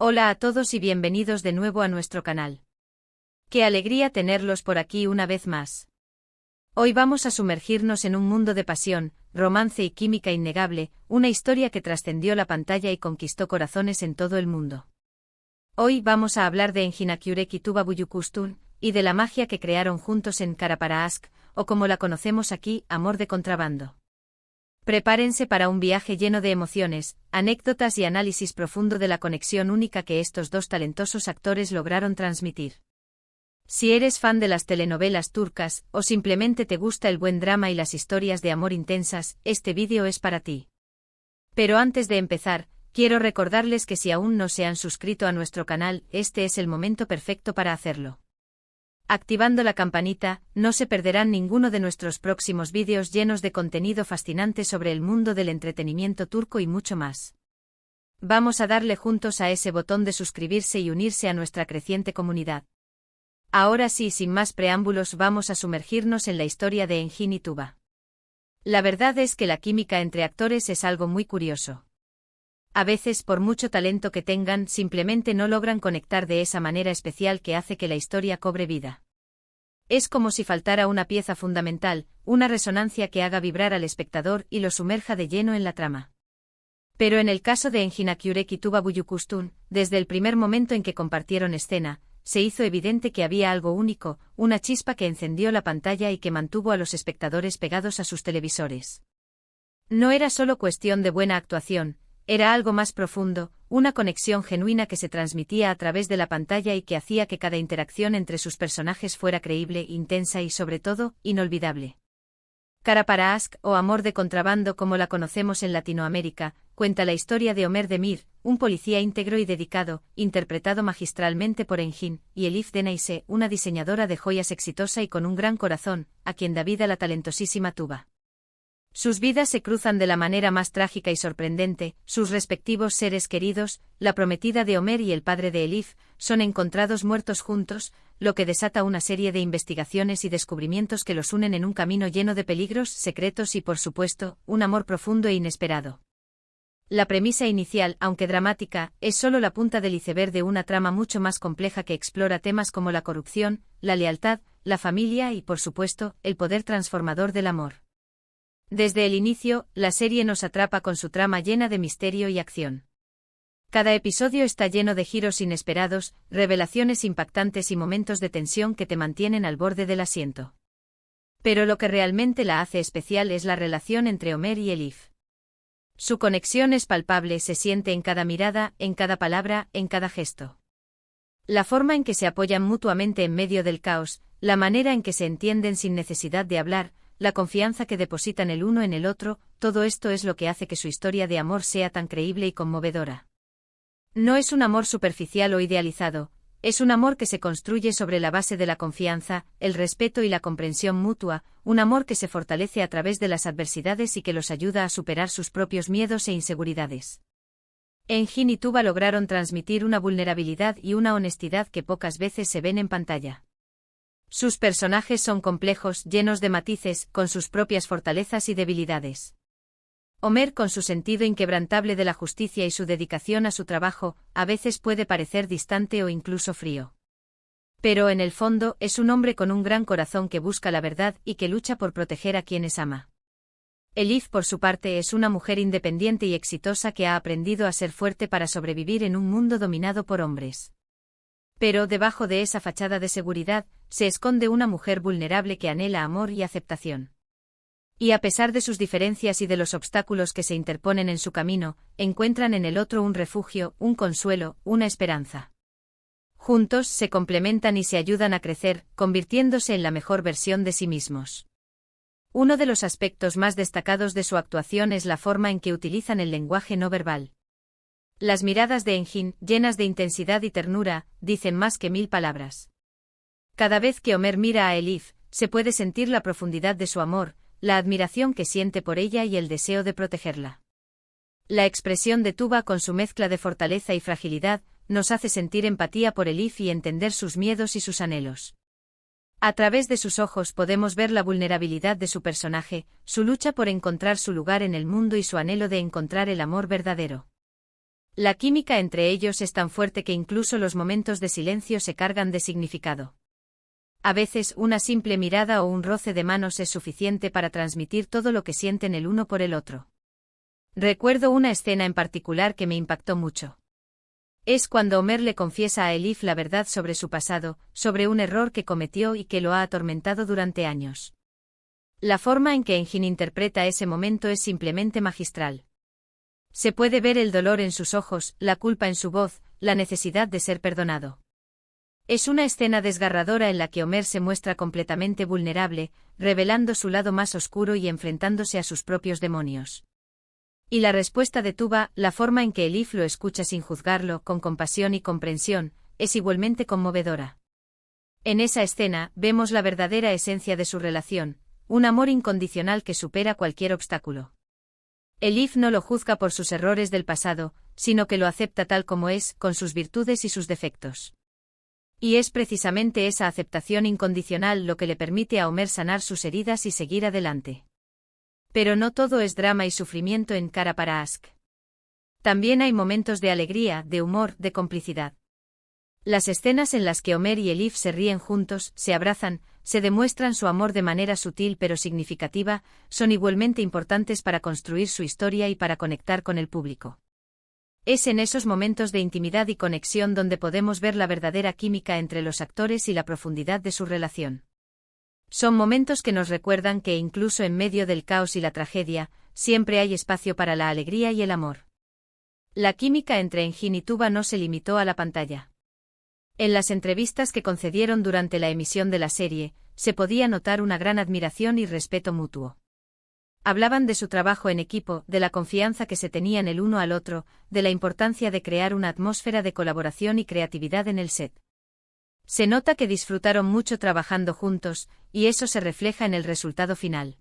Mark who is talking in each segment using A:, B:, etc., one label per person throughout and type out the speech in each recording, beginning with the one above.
A: Hola a todos y bienvenidos de nuevo a nuestro canal. Qué alegría tenerlos por aquí una vez más. Hoy vamos a sumergirnos en un mundo de pasión, romance y química innegable, una historia que trascendió la pantalla y conquistó corazones en todo el mundo. Hoy vamos a hablar de Engin Akyurek y Tuba Büyüküstün, y de la magia que crearon juntos en Kara Para Aşk, o como la conocemos aquí, Amor de Contrabando. Prepárense para un viaje lleno de emociones, anécdotas y análisis profundo de la conexión única que estos dos talentosos actores lograron transmitir. Si eres fan de las telenovelas turcas, o simplemente te gusta el buen drama y las historias de amor intensas, este vídeo es para ti. Pero antes de empezar, quiero recordarles que si aún no se han suscrito a nuestro canal, este es el momento perfecto para hacerlo. Activando la campanita, no se perderán ninguno de nuestros próximos vídeos llenos de contenido fascinante sobre el mundo del entretenimiento turco y mucho más. Vamos a darle juntos a ese botón de suscribirse y unirse a nuestra creciente comunidad. Ahora sí, sin más preámbulos, vamos a sumergirnos en la historia de Engin y Tuba. La verdad es que la química entre actores es algo muy curioso. A veces, por mucho talento que tengan, simplemente no logran conectar de esa manera especial que hace que la historia cobre vida. Es como si faltara una pieza fundamental, una resonancia que haga vibrar al espectador y lo sumerja de lleno en la trama. Pero en el caso de Engin Akyurek y Tuba Büyüküstün, desde el primer momento en que compartieron escena, se hizo evidente que había algo único, una chispa que encendió la pantalla y que mantuvo a los espectadores pegados a sus televisores. No era solo cuestión de buena actuación, era algo más profundo, una conexión genuina que se transmitía a través de la pantalla y que hacía que cada interacción entre sus personajes fuera creíble, intensa y, sobre todo, inolvidable. Kara Para Aşk, o Amor de Contrabando como la conocemos en Latinoamérica, cuenta la historia de Ömer Demir, un policía íntegro y dedicado, interpretado magistralmente por Engin, y Elif Denayse, una diseñadora de joyas exitosa y con un gran corazón, a quien da vida la talentosísima Tuba. Sus vidas se cruzan de la manera más trágica y sorprendente, sus respectivos seres queridos, la prometida de Ömer y el padre de Elif, son encontrados muertos juntos, lo que desata una serie de investigaciones y descubrimientos que los unen en un camino lleno de peligros, secretos y, por supuesto, un amor profundo e inesperado. La premisa inicial, aunque dramática, es solo la punta del iceberg de una trama mucho más compleja que explora temas como la corrupción, la lealtad, la familia y, por supuesto, el poder transformador del amor. Desde el inicio, la serie nos atrapa con su trama llena de misterio y acción. Cada episodio está lleno de giros inesperados, revelaciones impactantes y momentos de tensión que te mantienen al borde del asiento. Pero lo que realmente la hace especial es la relación entre Ömer y Elif. Su conexión es palpable, se siente en cada mirada, en cada palabra, en cada gesto. La forma en que se apoyan mutuamente en medio del caos, la manera en que se entienden sin necesidad de hablar, la confianza que depositan el uno en el otro, todo esto es lo que hace que su historia de amor sea tan creíble y conmovedora. No es un amor superficial o idealizado, es un amor que se construye sobre la base de la confianza, el respeto y la comprensión mutua, un amor que se fortalece a través de las adversidades y que los ayuda a superar sus propios miedos e inseguridades. Engin y Tuba lograron transmitir una vulnerabilidad y una honestidad que pocas veces se ven en pantalla. Sus personajes son complejos, llenos de matices, con sus propias fortalezas y debilidades. Ömer, con su sentido inquebrantable de la justicia y su dedicación a su trabajo, a veces puede parecer distante o incluso frío. Pero en el fondo, es un hombre con un gran corazón que busca la verdad y que lucha por proteger a quienes ama. Elif, por su parte, es una mujer independiente y exitosa que ha aprendido a ser fuerte para sobrevivir en un mundo dominado por hombres. Pero debajo de esa fachada de seguridad, se esconde una mujer vulnerable que anhela amor y aceptación. Y a pesar de sus diferencias y de los obstáculos que se interponen en su camino, encuentran en el otro un refugio, un consuelo, una esperanza. Juntos se complementan y se ayudan a crecer, convirtiéndose en la mejor versión de sí mismos. Uno de los aspectos más destacados de su actuación es la forma en que utilizan el lenguaje no verbal. Las miradas de Engin, llenas de intensidad y ternura, dicen más que 1000 palabras. Cada vez que Ömer mira a Elif, se puede sentir la profundidad de su amor, la admiración que siente por ella y el deseo de protegerla. La expresión de Tuba, con su mezcla de fortaleza y fragilidad, nos hace sentir empatía por Elif y entender sus miedos y sus anhelos. A través de sus ojos podemos ver la vulnerabilidad de su personaje, su lucha por encontrar su lugar en el mundo y su anhelo de encontrar el amor verdadero. La química entre ellos es tan fuerte que incluso los momentos de silencio se cargan de significado. A veces una simple mirada o un roce de manos es suficiente para transmitir todo lo que sienten el uno por el otro. Recuerdo una escena en particular que me impactó mucho. Es cuando Homer le confiesa a Elif la verdad sobre su pasado, sobre un error que cometió y que lo ha atormentado durante años. La forma en que Engin interpreta ese momento es simplemente magistral. Se puede ver el dolor en sus ojos, la culpa en su voz, la necesidad de ser perdonado. Es una escena desgarradora en la que Homer se muestra completamente vulnerable, revelando su lado más oscuro y enfrentándose a sus propios demonios. Y la respuesta de Tuba, la forma en que Elif lo escucha sin juzgarlo, con compasión y comprensión, es igualmente conmovedora. En esa escena, vemos la verdadera esencia de su relación, un amor incondicional que supera cualquier obstáculo. Elif no lo juzga por sus errores del pasado, sino que lo acepta tal como es, con sus virtudes y sus defectos. Y es precisamente esa aceptación incondicional lo que le permite a Homer sanar sus heridas y seguir adelante. Pero no todo es drama y sufrimiento en Cara para Ask. También hay momentos de alegría, de humor, de complicidad. Las escenas en las que Homer y Elif se ríen juntos, se abrazan, se demuestran su amor de manera sutil pero significativa, son igualmente importantes para construir su historia y para conectar con el público. Es en esos momentos de intimidad y conexión donde podemos ver la verdadera química entre los actores y la profundidad de su relación. Son momentos que nos recuerdan que incluso en medio del caos y la tragedia, siempre hay espacio para la alegría y el amor. La química entre Engin y Tuba no se limitó a la pantalla. En las entrevistas que concedieron durante la emisión de la serie, se podía notar una gran admiración y respeto mutuo. Hablaban de su trabajo en equipo, de la confianza que se tenían el uno al otro, de la importancia de crear una atmósfera de colaboración y creatividad en el set. Se nota que disfrutaron mucho trabajando juntos, y eso se refleja en el resultado final.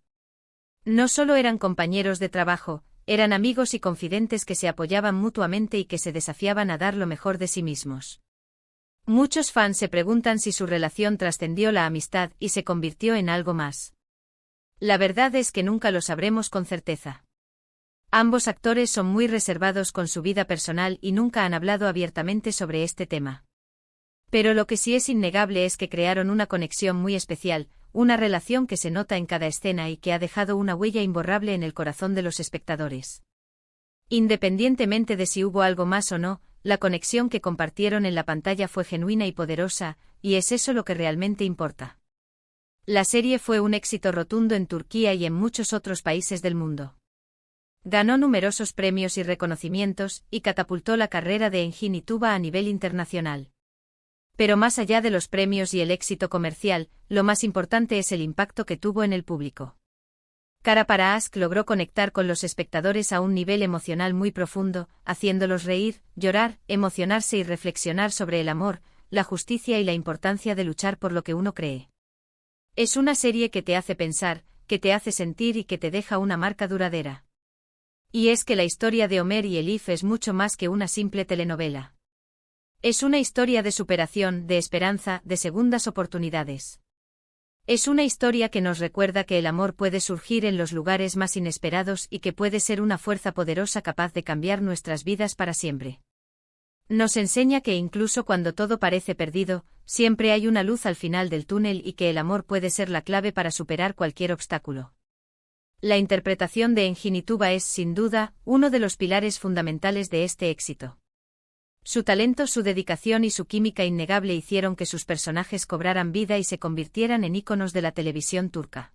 A: No solo eran compañeros de trabajo, eran amigos y confidentes que se apoyaban mutuamente y que se desafiaban a dar lo mejor de sí mismos. Muchos fans se preguntan si su relación trascendió la amistad y se convirtió en algo más. La verdad es que nunca lo sabremos con certeza. Ambos actores son muy reservados con su vida personal y nunca han hablado abiertamente sobre este tema. Pero lo que sí es innegable es que crearon una conexión muy especial, una relación que se nota en cada escena y que ha dejado una huella imborrable en el corazón de los espectadores. Independientemente de si hubo algo más o no, la conexión que compartieron en la pantalla fue genuina y poderosa, y es eso lo que realmente importa. La serie fue un éxito rotundo en Turquía y en muchos otros países del mundo. Ganó numerosos premios y reconocimientos, y catapultó la carrera de Engin y Tuba a nivel internacional. Pero más allá de los premios y el éxito comercial, lo más importante es el impacto que tuvo en el público. Cara para Ask logró conectar con los espectadores a un nivel emocional muy profundo, haciéndolos reír, llorar, emocionarse y reflexionar sobre el amor, la justicia y la importancia de luchar por lo que uno cree. Es una serie que te hace pensar, que te hace sentir y que te deja una marca duradera. Y es que la historia de Homer y Elif es mucho más que una simple telenovela. Es una historia de superación, de esperanza, de segundas oportunidades. Es una historia que nos recuerda que el amor puede surgir en los lugares más inesperados y que puede ser una fuerza poderosa capaz de cambiar nuestras vidas para siempre. Nos enseña que incluso cuando todo parece perdido, siempre hay una luz al final del túnel y que el amor puede ser la clave para superar cualquier obstáculo. La interpretación de Engin y Tuba es, sin duda, uno de los pilares fundamentales de este éxito. Su talento, su dedicación y su química innegable hicieron que sus personajes cobraran vida y se convirtieran en íconos de la televisión turca.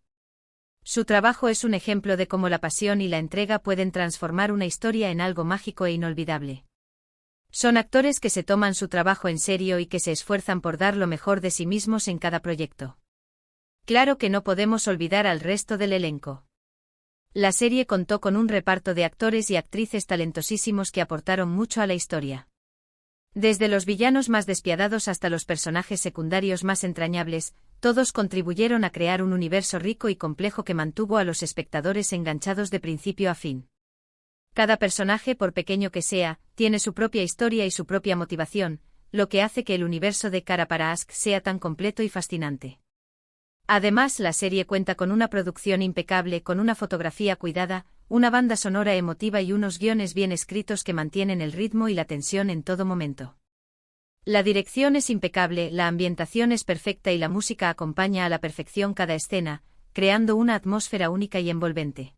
A: Su trabajo es un ejemplo de cómo la pasión y la entrega pueden transformar una historia en algo mágico e inolvidable. Son actores que se toman su trabajo en serio y que se esfuerzan por dar lo mejor de sí mismos en cada proyecto. Claro que no podemos olvidar al resto del elenco. La serie contó con un reparto de actores y actrices talentosísimos que aportaron mucho a la historia. Desde los villanos más despiadados hasta los personajes secundarios más entrañables, todos contribuyeron a crear un universo rico y complejo que mantuvo a los espectadores enganchados de principio a fin. Cada personaje, por pequeño que sea, tiene su propia historia y su propia motivación, lo que hace que el universo de Cara para Ask sea tan completo y fascinante. Además, la serie cuenta con una producción impecable, con una fotografía cuidada, una banda sonora emotiva y unos guiones bien escritos que mantienen el ritmo y la tensión en todo momento. La dirección es impecable, la ambientación es perfecta y la música acompaña a la perfección cada escena, creando una atmósfera única y envolvente.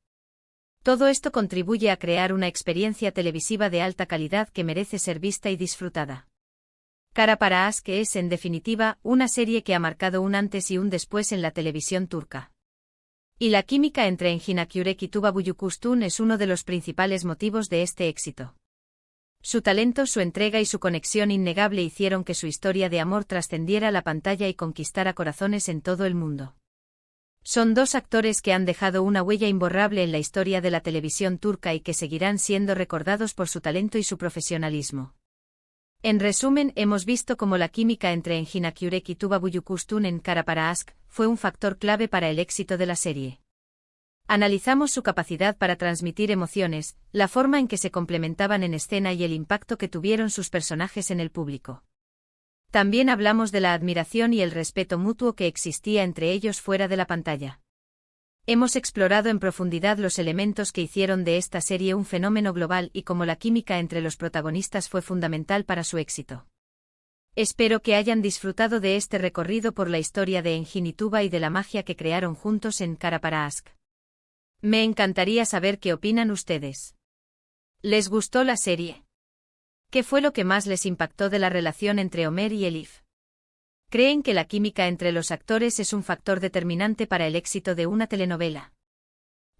A: Todo esto contribuye a crear una experiencia televisiva de alta calidad que merece ser vista y disfrutada. Kara para Aşk es, en definitiva, una serie que ha marcado un antes y un después en la televisión turca. Y la química entre Engin Akyürek y Tuba Büyüküstün es uno de los principales motivos de este éxito. Su talento, su entrega y su conexión innegable hicieron que su historia de amor trascendiera la pantalla y conquistara corazones en todo el mundo. Son dos actores que han dejado una huella imborrable en la historia de la televisión turca y que seguirán siendo recordados por su talento y su profesionalismo. En resumen, hemos visto cómo la química entre Engin Akyürek y Tuba Büyüküstün en Kara para Aşk fue un factor clave para el éxito de la serie. Analizamos su capacidad para transmitir emociones, la forma en que se complementaban en escena y el impacto que tuvieron sus personajes en el público. También hablamos de la admiración y el respeto mutuo que existía entre ellos fuera de la pantalla. Hemos explorado en profundidad los elementos que hicieron de esta serie un fenómeno global y cómo la química entre los protagonistas fue fundamental para su éxito. Espero que hayan disfrutado de este recorrido por la historia de Engin y Tuba y de la magia que crearon juntos en Kara para Aşk. Me encantaría saber qué opinan ustedes. ¿Les gustó la serie? ¿Qué fue lo que más les impactó de la relación entre Ömer y Elif? ¿Creen que la química entre los actores es un factor determinante para el éxito de una telenovela?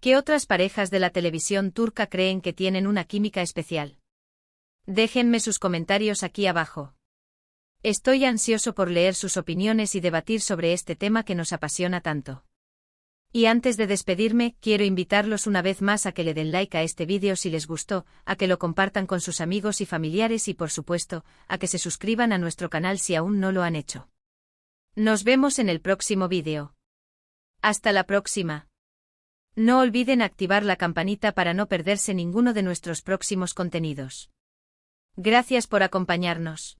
A: ¿Qué otras parejas de la televisión turca creen que tienen una química especial? Déjenme sus comentarios aquí abajo. Estoy ansioso por leer sus opiniones y debatir sobre este tema que nos apasiona tanto. Y antes de despedirme, quiero invitarlos una vez más a que le den like a este vídeo si les gustó, a que lo compartan con sus amigos y familiares y por supuesto, a que se suscriban a nuestro canal si aún no lo han hecho. Nos vemos en el próximo vídeo. Hasta la próxima. No olviden activar la campanita para no perderse ninguno de nuestros próximos contenidos. Gracias por acompañarnos.